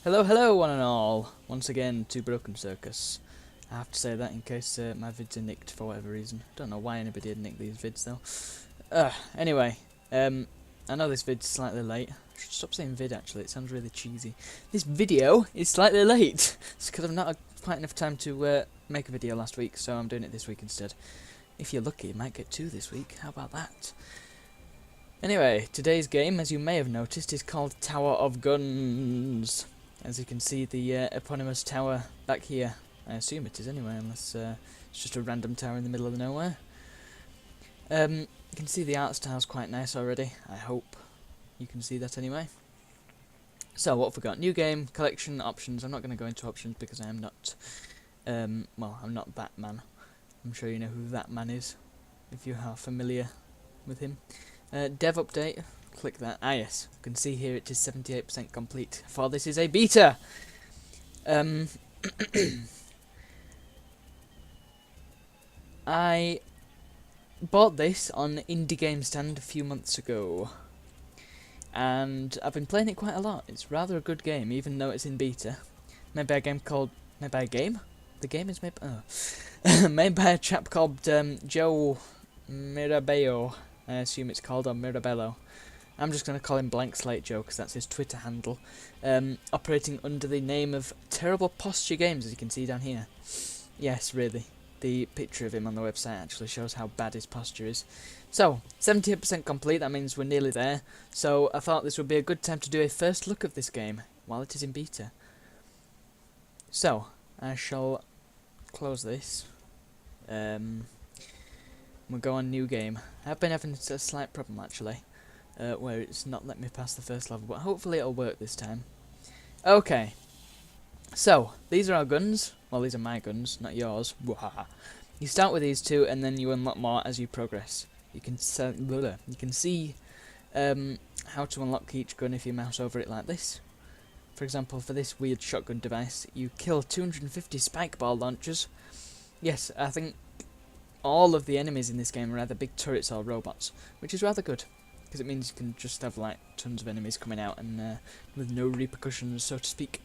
Hello, hello, one and all. Once again, to Broken Circus. I have to say that in case my vids are nicked for whatever reason. Don't know why anybody would nick these vids though. Anyway, I know this vid's slightly late. I should stop saying vid actually, it sounds really cheesy. This video is slightly late. It's because I've not had quite enough time to make a video last week, so I'm doing it this week instead. If you're lucky, you might get two this week. How about that? Anyway, today's game, as you may have noticed, is called Tower of Guns. As you can see, the eponymous tower back here. I assume it is anyway, unless it's just a random tower in the middle of nowhere. You can see the art style's quite nice already. I hope you can see that anyway. So, what have we got? New game, collection, options. I'm not going to go into options because I am not, well, I'm not Batman. I'm sure you know who that man is, if you are familiar with him. Dev update. Click that. Ah yes, you can see here it is 78% complete, for this is a beta! I bought this on Indie Game Stand a few months ago, and I've been playing it quite a lot. It's rather a good game, even though it's in beta. Made by a game called... Made by a game? The game is made... Oh. Made by a chap called Joe Mirabello. I assume it's called, or Mirabello. I'm just going to call him Blank Slate Joe because that's his Twitter handle. Operating under the name of Terrible Posture Games, as you can see down here. Yes, really. The picture of him on the website actually shows how bad his posture is. So, 78% complete, that means we're nearly there. So, I thought this would be a good time to do a first look of this game while it is in beta. So, I shall close this. We'll go on new game. I've been having a slight problem actually. Where it's not let me pass the first level, but hopefully it'll work this time. Okay, so these are our guns. Well, these are my guns, not yours. You start with these two, and then you unlock more as you progress. You can see how to unlock each gun if you mouse over it like this. For example, for this weird shotgun device, you kill 250 spike ball launchers. Yes, I think all of the enemies in this game are either big turrets or robots, which is rather good. Because it means you can just have like tons of enemies coming out and with no repercussions, so to speak.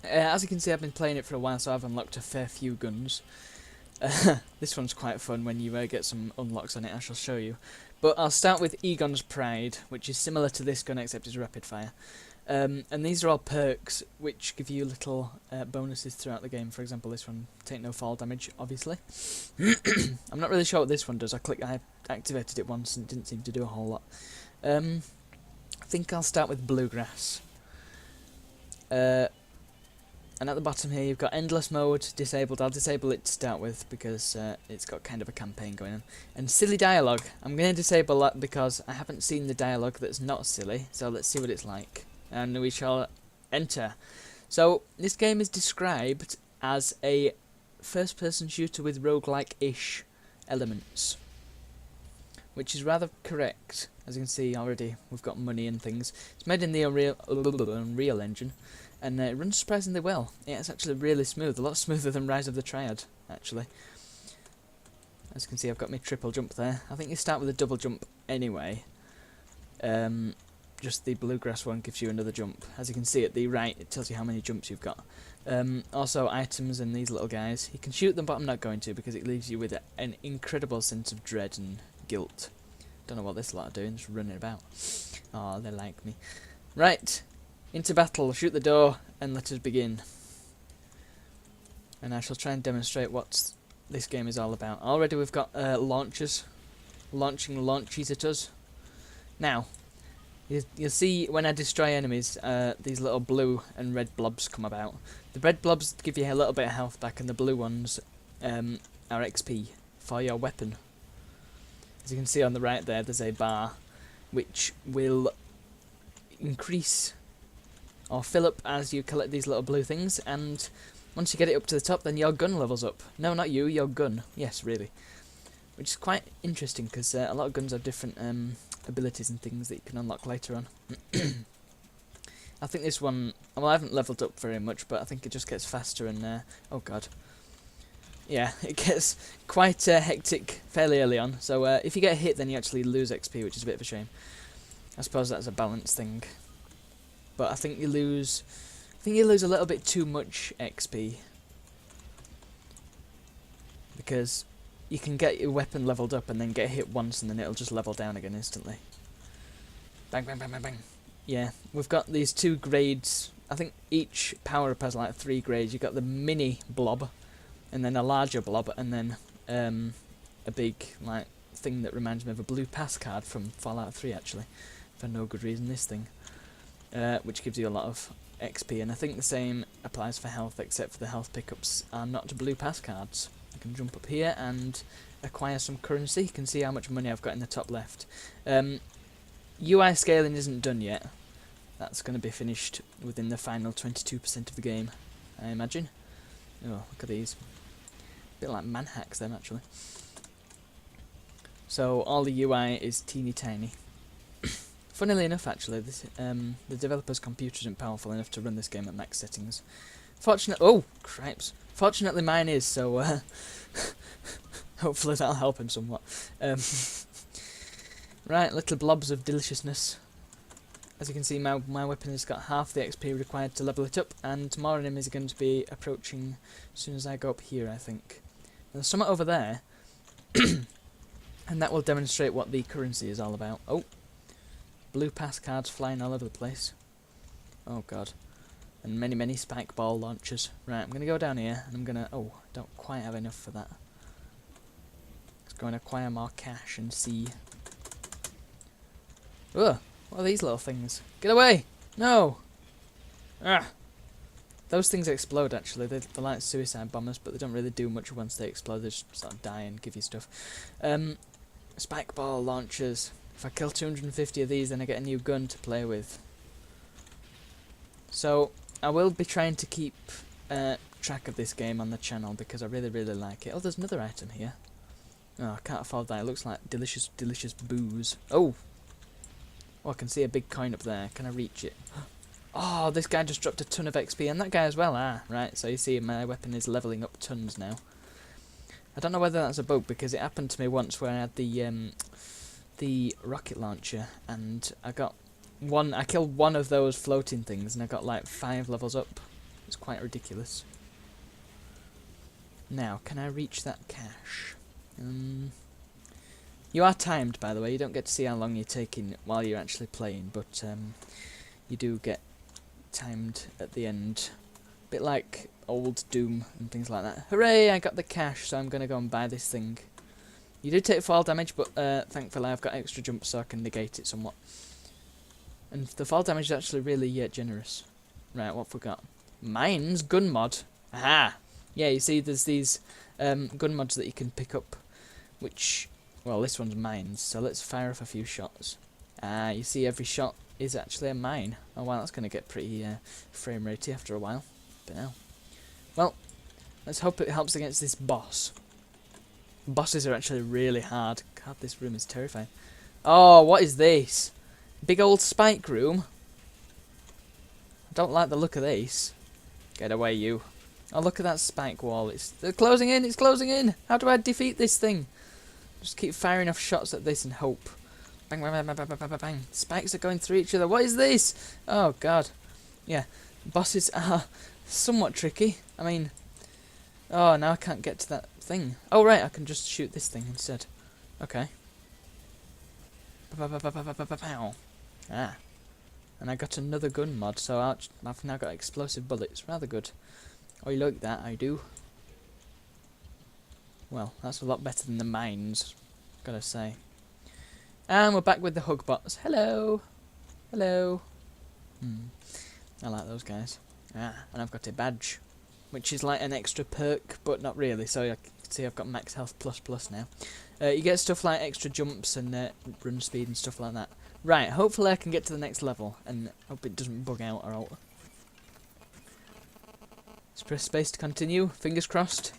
As you can see, I've been playing it for a while, so I've unlocked a fair few guns. This one's quite fun when you get some unlocks on it, I shall show you. But I'll start with Egon's Pride, which is similar to this gun except it's rapid fire. And these are all perks which give you little bonuses throughout the game. For example, this one, take no fall damage, obviously. I'm not really sure what this one does. I activated it once and it didn't seem to do a whole lot. I think I'll start with Bluegrass. And at the bottom here you've got Endless Mode disabled. I'll disable it to start with because it's got kind of a campaign going on. And Silly Dialogue. I'm going to disable that because I haven't seen the dialogue that's not silly. So let's see what it's like. And we shall enter. So, this game is described as a first-person shooter with roguelike-ish elements, which is rather correct. As you can see already, we've got money and things. It's made in the Unreal Engine, and it runs surprisingly well. Yeah, it's actually really smooth, a lot smoother than Rise of the Triad, actually. As you can see, I've got my triple jump there. I think you start with a double jump anyway. Just the Bluegrass one gives you another jump. As you can see at the right, it tells you how many jumps you've got. Also, items and these little guys. You can shoot them, but I'm not going to because it leaves you with an incredible sense of dread and guilt. Don't know what this lot are doing, just running about. Oh, they like me. Right, into battle. Shoot the door, and let us begin. And I shall try and demonstrate what this game is all about. Already we've got launchers. Launching launches at us. Now, you'll see when I destroy enemies, these little blue and red blobs come about. The red blobs give you a little bit of health back, and the blue ones are XP for your weapon. As you can see on the right there, there's a bar which will increase or fill up as you collect these little blue things, and once you get it up to the top, then your gun levels up. No, not you, your gun. Yes, really. Which is quite interesting, because a lot of guns have different abilities and things that you can unlock later on. I think this one, well, I haven't leveled up very much, but I think it just gets faster and, oh god. Yeah, it gets quite hectic fairly early on, so if you get hit then you actually lose XP, which is a bit of a shame. I suppose that's a balance thing. but I think you lose a little bit too much XP, because you can get your weapon leveled up and then get hit once and then it'll just level down again instantly. Bang, bang, bang, bang, bang. Yeah, we've got these 2 grades. I think each power-up has like 3 grades. You've got the mini blob, and then a larger blob, and then a big like thing that reminds me of a blue pass card from Fallout 3 actually, for no good reason, this thing, which gives you a lot of XP, and I think the same applies for health, except for the health pickups are not blue pass cards. I can jump up here and acquire some currency. You can see how much money I've got in the top left. UI scaling isn't done yet. That's going to be finished within the final 22% of the game, I imagine. Oh, look at these. A bit like man hacks them, actually. So all the UI is teeny tiny. Funnily enough, actually, this, the developer's computer isn't powerful enough to run this game at max settings. Oh, cripes. Fortunately mine is, so hopefully that'll help him somewhat. Right, little blobs of deliciousness. As you can see, my weapon has got half the XP required to level it up, and more enemies are going to be approaching as soon as I go up here, I think. There's something over there, and that will demonstrate what the currency is all about. Oh, blue pass cards flying all over the place. Oh god. And many, many spike ball launchers. Right, I'm going to go down here, and I'm going to... Oh, I don't quite have enough for that. Let's go and acquire more cash and see... Ugh, what are these little things? Get away! No! Ah! Those things explode, actually. They're like suicide bombers, but they don't really do much once they explode. They just sort of die and give you stuff. Spike ball launchers. If I kill 250 of these, then I get a new gun to play with. So, I will be trying to keep track of this game on the channel, because I really, really like it. Oh, there's another item here. Oh, I can't afford that. It looks like delicious, delicious booze. Oh! Oh, I can see a big coin up there. Can I reach it? Oh, this guy just dropped a ton of XP, and that guy as well. Ah, right. So you see, my weapon is leveling up tons now. I don't know whether that's a bug, because it happened to me once where I had the rocket launcher, and I killed one of those floating things, and I got like 5 levels up. It's quite ridiculous. Now, can I reach that cache? You are timed, by the way. You don't get to see how long you're taking while you're actually playing, but you do get timed at the end. A bit like old Doom and things like that. Hooray, I got the cash, so I'm going to go and buy this thing. You do take fall damage, but thankfully I've got extra jumps so I can negate it somewhat. And the fall damage is actually really generous. Right, what have we got? Mines gun mod. Aha! Yeah, you see there's these gun mods that you can pick up, which... Well, this one's mines, so let's fire off a few shots. Ah, you see every shot is actually a mine. Oh wow, that's going to get pretty frame ratey after a while. But now. Well, let's hope it helps against this boss. Bosses are actually really hard. God, this room is terrifying. Oh, what is this? Big old spike room? I don't like the look of this. Get away, you. Oh, look at that spike wall. They're closing in, it's closing in! How do I defeat this thing? Just keep firing off shots at this and hope. Bang, bang, bang, bang, bang, bang, bang, bang. Spikes are going through each other. What is this? Oh, God. Yeah, bosses are somewhat tricky. I mean... Oh, now I can't get to that thing. Oh, right, I can just shoot this thing instead. Okay. Pow. Ah. And I got another gun mod, so I've now got explosive bullets. Rather good. Oh, you like that? I do. Well, that's a lot better than the mines, gotta say. And we're back with the hug bots. Hello! Hello! I like those guys. Ah, and I've got a badge, which is like an extra perk, but not really. So you can see I've got max health plus now. You get stuff like extra jumps and run speed and stuff like that. Right, hopefully I can get to the next level, and hope it doesn't bug out or alt. Let's press space to continue, fingers crossed.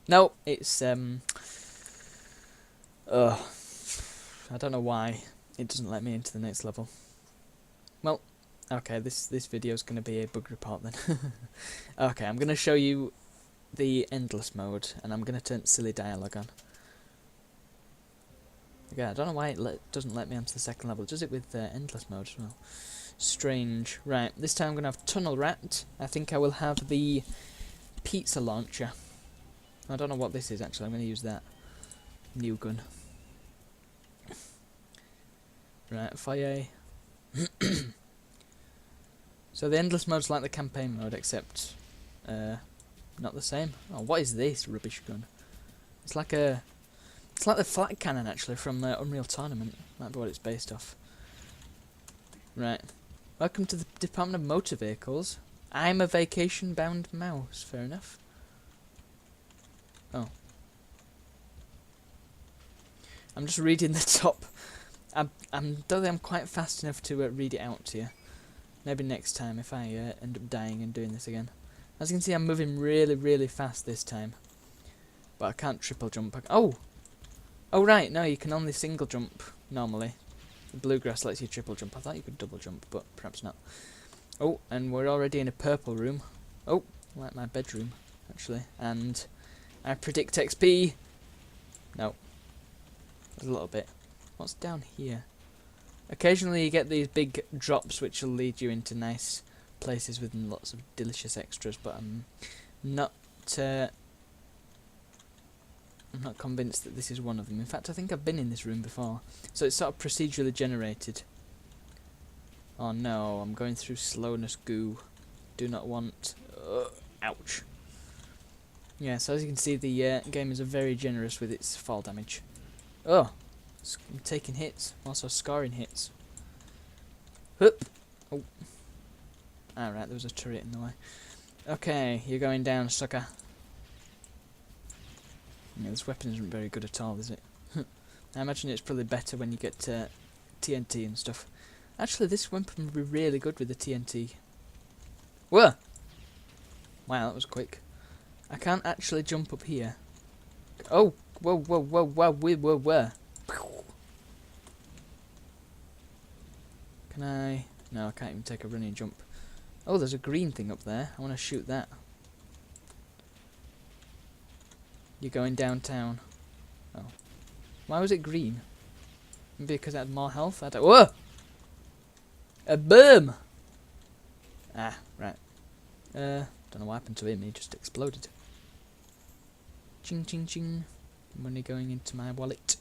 No, it's, I don't know why it doesn't let me into the next level. Well, okay, this video is going to be a bug report then. Okay, I'm going to show you the endless mode, and I'm going to turn silly dialogue on. Okay, I don't know why it doesn't let me onto the second level. It does it with endless mode as well. strange. Right, this time I'm going to have Tunnel Rat. I think I will have the Pizza Launcher. I don't know what this is actually, I'm going to use that. New gun. Right, fire. So the endless mode's like the campaign mode, except not the same. Oh, what is this rubbish gun? It's like the flat cannon actually from the Unreal Tournament. Might be what it's based off. Right. Welcome to the Department of Motor Vehicles. I'm a vacation-bound mouse. Fair enough. Oh. I'm just reading the top. I don't think I'm quite fast enough to read it out to you. Maybe next time if I end up dying and doing this again. As you can see, I'm moving really, really fast this time. But I can't triple jump. Oh! Oh right, no, you can only single jump normally. The bluegrass lets you triple jump. I thought you could double jump, but perhaps not. Oh, and we're already in a purple room. Oh, like my bedroom, actually. And I predict XP. No. A little bit. What's down here? Occasionally you get these big drops which will lead you into nice places with lots of delicious extras, but I'm not convinced that this is one of them. In fact, I think I've been in this room before. So it's sort of procedurally generated. Oh no, I'm going through slowness goo. Do not want... ouch. Yeah, so as you can see, the game is very generous with its fall damage. Oh! I'm taking hits, also scoring hits. Hup! Oh. Alright, there was a turret in the way. Okay, you're going down, sucker. Yeah, this weapon isn't very good at all, is it? I imagine it's probably better when you get TNT and stuff. Actually, this weapon would be really good with the TNT. Whoa! Wow, that was quick. I can't actually jump up here. Oh! Whoa, whoa, whoa, whoa, whoa, whoa. Can I... No, I can't even take a running jump. Oh, there's a green thing up there. I want to shoot that. You're going downtown. Oh. Why was it green? Maybe because it had more health? I don't... Whoa! A boom! Ah, right. Don't know what happened to him. He just exploded. Ching, ching, ching. Money going into my wallet.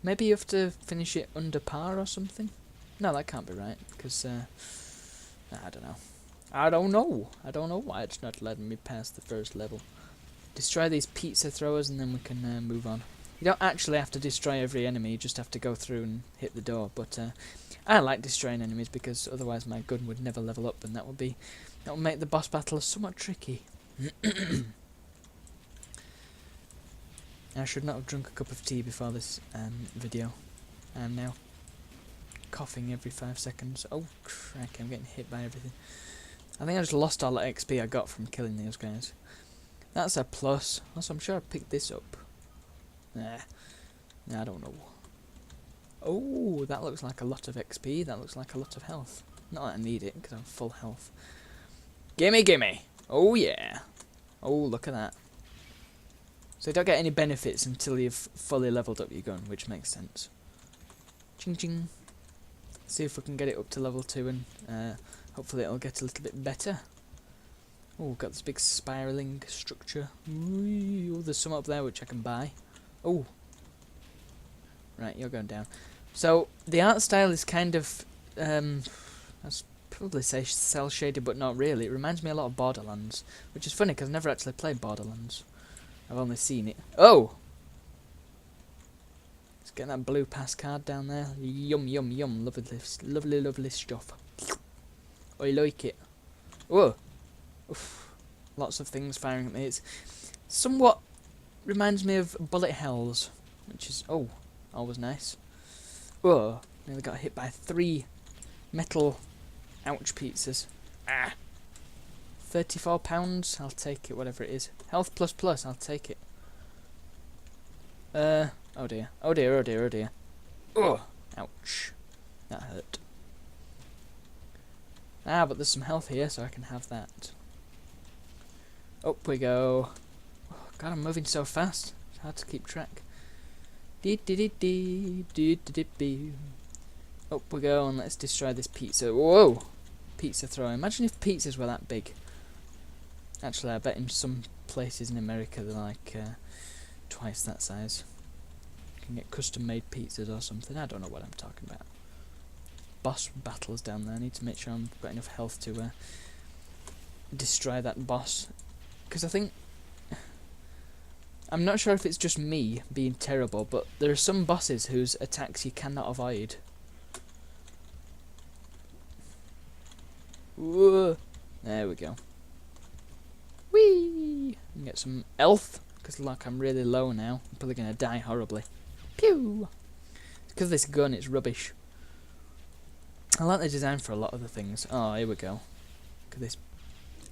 Maybe you have to finish it under par or something? No, that can't be right, because, I don't know. I don't know why it's not letting me pass the first level. Destroy these pizza throwers and then we can move on. You don't actually have to destroy every enemy, you just have to go through and hit the door, but I like destroying enemies because otherwise my gun would never level up and that would make the boss battle somewhat tricky. I should not have drunk a cup of tea before this video. I am now coughing every 5 seconds. Oh crack, I'm getting hit by everything. I think I just lost all the XP I got from killing those guys. That's a plus. Also, I'm sure I picked this up. Nah, I don't know. Oh, that looks like a lot of XP. That looks like a lot of health. Not that I need it, because I'm full health. Gimme, gimme! Oh yeah! Oh, look at that. So you don't get any benefits until you've fully leveled up your gun, which makes sense. Ching ching. See if we can get it up to level 2 and hopefully it'll get a little bit better. Oh, got this big spiralling structure. Ooh, there's some up there which I can buy. Oh. Right, you're going down. So, the art style is kind of, I'd probably say cel-shaded, but not really. It reminds me a lot of Borderlands, which is funny because I've never actually played Borderlands. I've only seen it. Oh! Let's get that blue pass card down there. Yum, yum, yum. Lovely, lovely stuff. I like it. Whoa! Oof. Lots of things firing at me. It's somewhat reminds me of bullet hells, which is, oh, always nice. Whoa! Nearly got hit by 3 metal ouch pizzas. Ah! £34, I'll take it, whatever it is. Health plus plus, I'll take it. Oh dear, oh dear, oh dear, oh dear. Oh, ouch. That hurt. Ah, but there's some health here, so I can have that. Up we go. Oh, God, I'm moving so fast. It's hard to keep track. Up we go, and let's destroy this pizza. Whoa! Pizza thrower. Imagine if pizzas were that big. Actually, I bet in some places in America they're like twice that size. You can get custom-made pizzas or something. I don't know what I'm talking about. Boss battles down there. I need to make sure I've got enough health to destroy that boss. Because I think... I'm not sure if it's just me being terrible, but there are some bosses whose attacks you cannot avoid. Whoa. There we go. Whee! And get some health, because look, I'm really low now. I'm probably going to die horribly. Pew! Because this gun, it's rubbish. I like the design for a lot of the things. Oh, here we go. Look at this.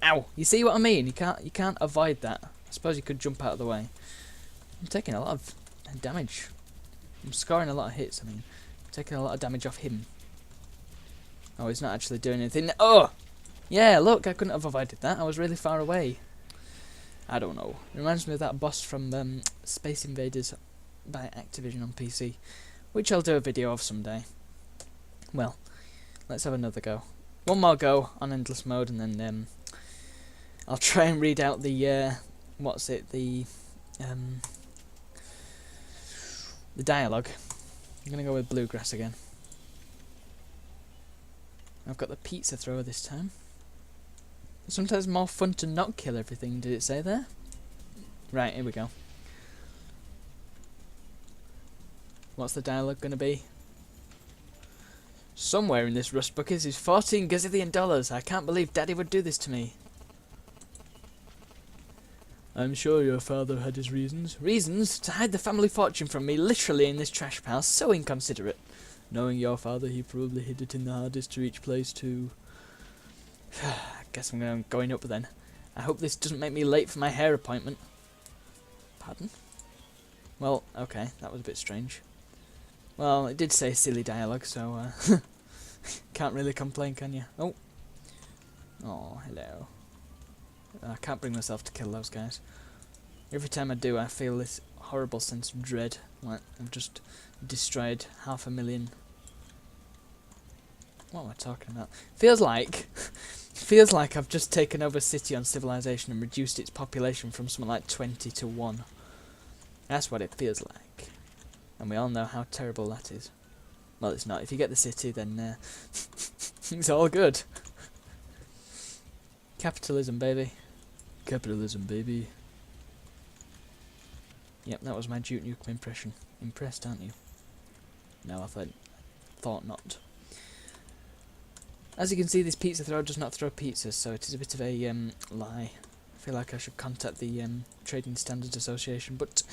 Ow! You see what I mean? You can't avoid that. I suppose you could jump out of the way. I'm taking a lot of damage. I'm scoring a lot of hits, I mean. I'm taking a lot of damage off him. Oh, he's not actually doing anything. Oh! Yeah, look, I couldn't have avoided that. I was really far away. I don't know. It reminds me of that boss from Space Invaders by Activision on PC, which I'll do a video of someday. Well, let's have another go. One more go on Endless Mode, and then I'll try and read out the the dialogue. I'm gonna go with Bluegrass again. I've got the pizza thrower this time. Sometimes more fun to not kill everything, did it say there? Right, here we go. What's the dialogue gonna be? Somewhere in this rust bucket is $14 gazillion. I can't believe Daddy would do this to me. I'm sure your father had his reasons. Reasons? To hide the family fortune from me, literally in this trash pile. So inconsiderate. Knowing your father, he probably hid it in the hardest to reach place too. I guess I'm going up then. I hope this doesn't make me late for my hair appointment. Pardon? Well, okay, that was a bit strange. Well, it did say silly dialogue, so can't really complain, can you? Oh. Oh, hello. I can't bring myself to kill those guys. Every time I do, I feel this horrible sense of dread. Like I've just destroyed 500,000. What am I talking about? Feels like I've just taken over City on Civilization and reduced its population from something like 20 to 1. That's what it feels like. And we all know how terrible that is. Well, it's not. If you get the city, then it's all good. Capitalism, baby. Capitalism, baby. Yep, that was my Duke Nukem impression. Impressed, aren't you? No, I thought not. As you can see, this pizza thrower does not throw pizzas, so it is a bit of a lie. I feel like I should contact the Trading Standards Association, but,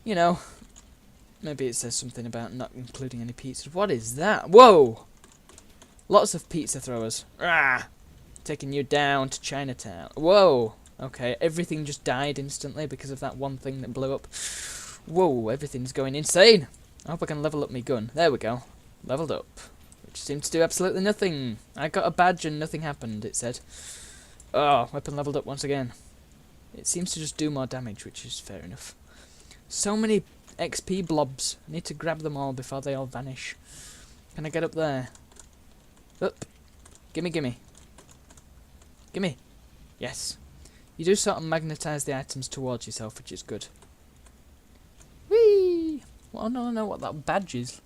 you know, maybe it says something about not including any pizzas. What is that? Whoa! Lots of pizza throwers. Ah! Taking you down to Chinatown. Whoa! Okay, everything just died instantly because of that one thing that blew up. Whoa, everything's going insane! I hope I can level up my gun. There we go. Leveled up. Which seemed to do absolutely nothing. I got a badge and nothing happened, it said. Oh, weapon leveled up once again. It seems to just do more damage, which is fair enough. So many XP blobs. I need to grab them all before they all vanish. Can I get up there? Up. Gimme, gimme. Gimme. Yes. You do sort of magnetize the items towards yourself, which is good. Whee! Well, I don't know what that badge is.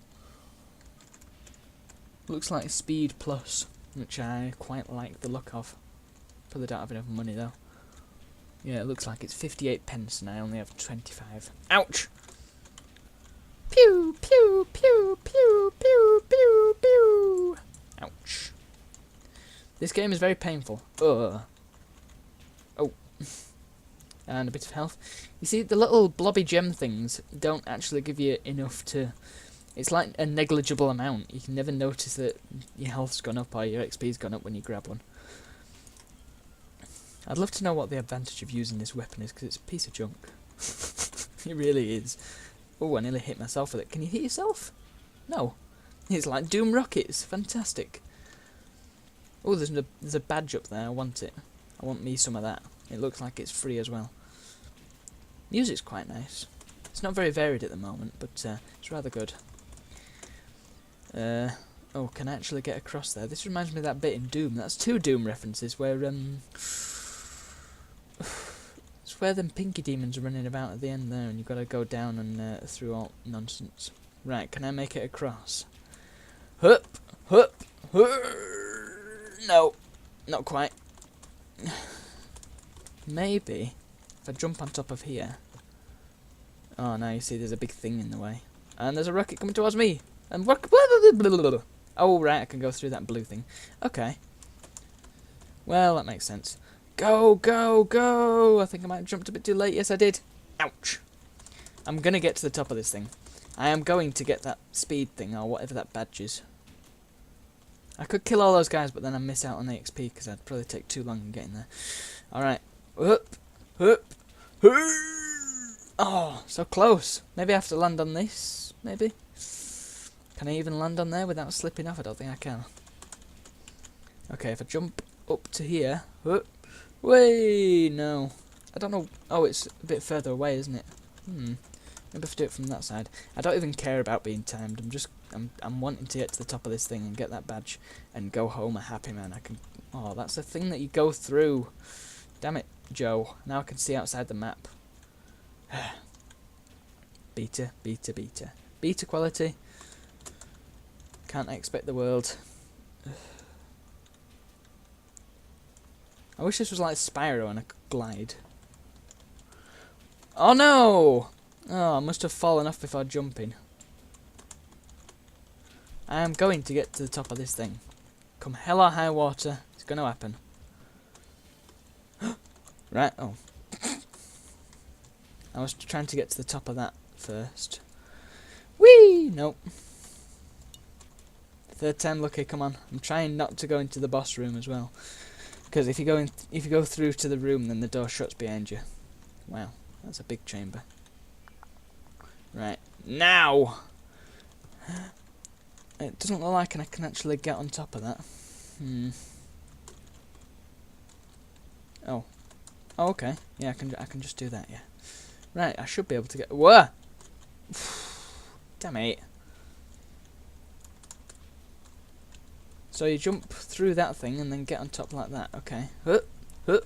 Looks like Speed Plus, which I quite like the look of. Probably don't have enough money though. Yeah, it looks like it's 58 pence and I only have 25. Ouch! Pew, pew, pew, pew, pew, pew, pew. Ouch. This game is very painful. Ugh. Oh. And a bit of health. You see, the little blobby gem things don't actually give you enough to... It's like a negligible amount. You can never notice that your health's gone up or your XP's gone up when you grab one. I'd love to know what the advantage of using this weapon is, because it's a piece of junk. It really is. Oh, I nearly hit myself with it. Can you hit yourself? No. It's like Doom Rockets. Fantastic. Oh, there's a badge up there. I want it. I want me some of that. It looks like it's free as well. Music's quite nice. It's not very varied at the moment, but it's rather good. Oh, can I actually get across there? This reminds me of that bit in Doom. That's 2 Doom references where it's where them pinky demons are running about at the end there, and you've got to go down and through all nonsense. Right, can I make it across? Hup, hup, hup. No, not quite. Maybe if I jump on top of here. Oh, now you see there's a big thing in the way, and there's a rocket coming towards me. And what? Oh, right, I can go through that blue thing. Okay. Well, that makes sense. Go, go, go! I think I might have jumped a bit too late. Yes, I did. Ouch. I'm going to get to the top of this thing. I am going to get that speed thing, or whatever that badge is. I could kill all those guys, but then I'd miss out on the XP, because I'd probably take too long in getting there. Alright. Up, up, up. Oh, so close. Maybe I have to land on this, maybe? Can I even land on there without slipping off? I don't think I can. Okay, if I jump up to here... Way no. I don't know. Oh, it's a bit further away, isn't it? Maybe if I do it from that side. I don't even care about being timed. I'm wanting to get to the top of this thing and get that badge and go home a happy man. I can. Oh, that's the thing that you go through. Damn it, Joe. Now I can see outside the map. Beta, beta, beta. Beta quality. Can't expect the world. I wish this was like Spyro and I could glide. Oh no! Oh, I must have fallen off before jumping. I am going to get to the top of this thing. Come hell or high water, it's going to happen. Right, oh. I was trying to get to the top of that first. Whee! Nope. Third time lucky, come on. I'm trying not to go into the boss room as well. Because if you go through to the room, then the door shuts behind you. Wow, that's a big chamber. Right, now! It doesn't look like I can actually get on top of that. Oh. Oh, okay. Yeah, I can just do that, yeah. Right, I should be able to get... Whoa! Damn it. So you jump through that thing and then get on top like that. Okay.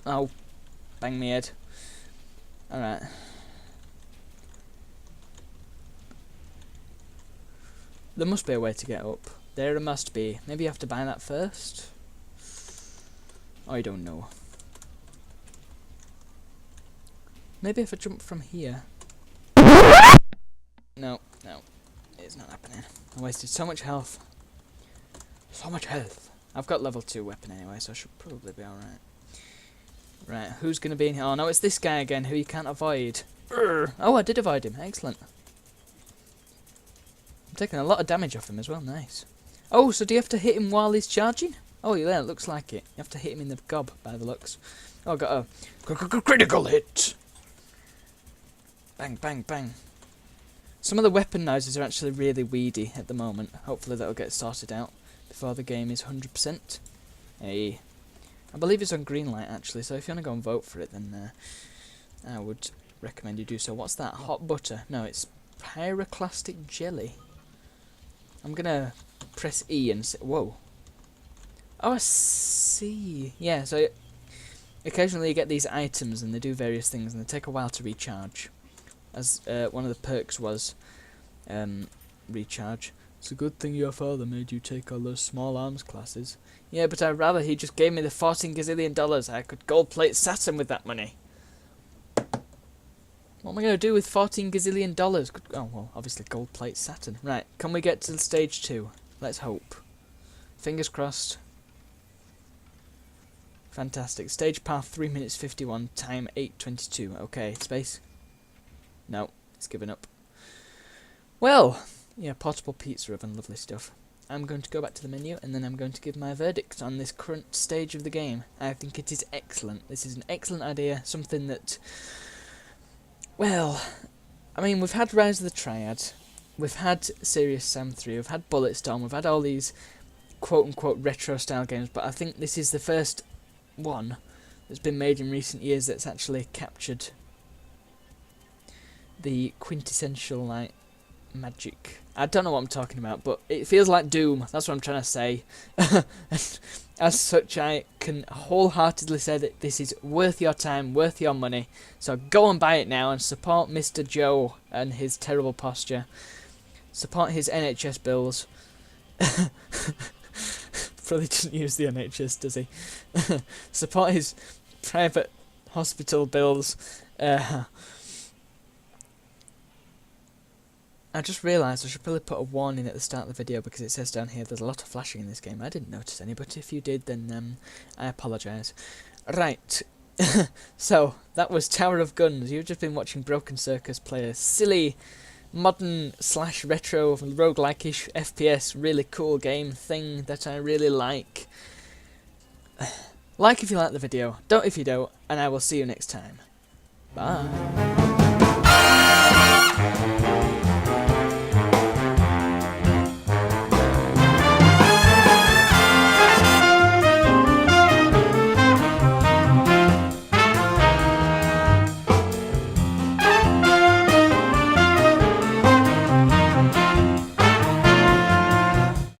Oh, bang me head. Alright. There must be a way to get up. There must be. Maybe you have to buy that first? I don't know. Maybe if I jump from here. No, no. It's not happening. I wasted so much health. So much health. I've got level 2 weapon anyway, so I should probably be alright. Right, who's going to be in here? Oh no, it's this guy again who you can't avoid. Urgh. Oh, I did avoid him. Excellent. I'm taking a lot of damage off him as well. Nice. Oh, so do you have to hit him while he's charging? Oh, yeah, it looks like it. You have to hit him in the gob by the looks. Oh, I got a critical hit. Bang, bang, bang. Some of the weapon noises are actually really weedy at the moment. Hopefully that'll get sorted out before the game is 100%. Hey. I believe it's on green light actually, so if you want to go and vote for it, then I would recommend you do so. What's that? Hot butter? No, it's pyroclastic jelly. I'm gonna press E and say, whoa. Oh, I see. Yeah, so occasionally you get these items and they do various things and they take a while to recharge. As one of the perks was recharge. It's a good thing your father made you take all those small arms classes. Yeah, but I'd rather he just gave me the $14 gazillion. I could gold plate Saturn with that money. What am I going to do with $14 gazillion? Oh, well, obviously gold plate Saturn. Right, can we get to stage 2? Let's hope. Fingers crossed. Fantastic. Stage path 3 minutes 51, time 8:22. Okay, space. No, it's given up. Well, yeah, portable pizza oven, lovely stuff. I'm going to go back to the menu and then I'm going to give my verdict on this current stage of the game. I think it is excellent. This is an excellent idea, something that... Well, I mean, we've had Rise of the Triad, we've had Serious Sam 3, we've had Bulletstorm, we've had all these quote-unquote retro-style games, but I think this is the first one that's been made in recent years that's actually captured the quintessential like magic. I don't know what I'm talking about, but it feels like Doom. That's what I'm trying to say. As such, I can wholeheartedly say that this is worth your time, worth your money. So go and buy it now and support Mr. Joe and his terrible posture. Support his NHS bills. Probably doesn't use the NHS, does he? Support his private hospital bills. I just realised I should probably put a warning at the start of the video because it says down here there's a lot of flashing in this game. I didn't notice any, but if you did, then I apologise. Right, so that was Tower of Guns. You've just been watching Broken Circus play a silly, modern / retro roguelike-ish FPS, really cool game thing that I really like. Like if you like the video, don't if you don't, and I will see you next time. Bye.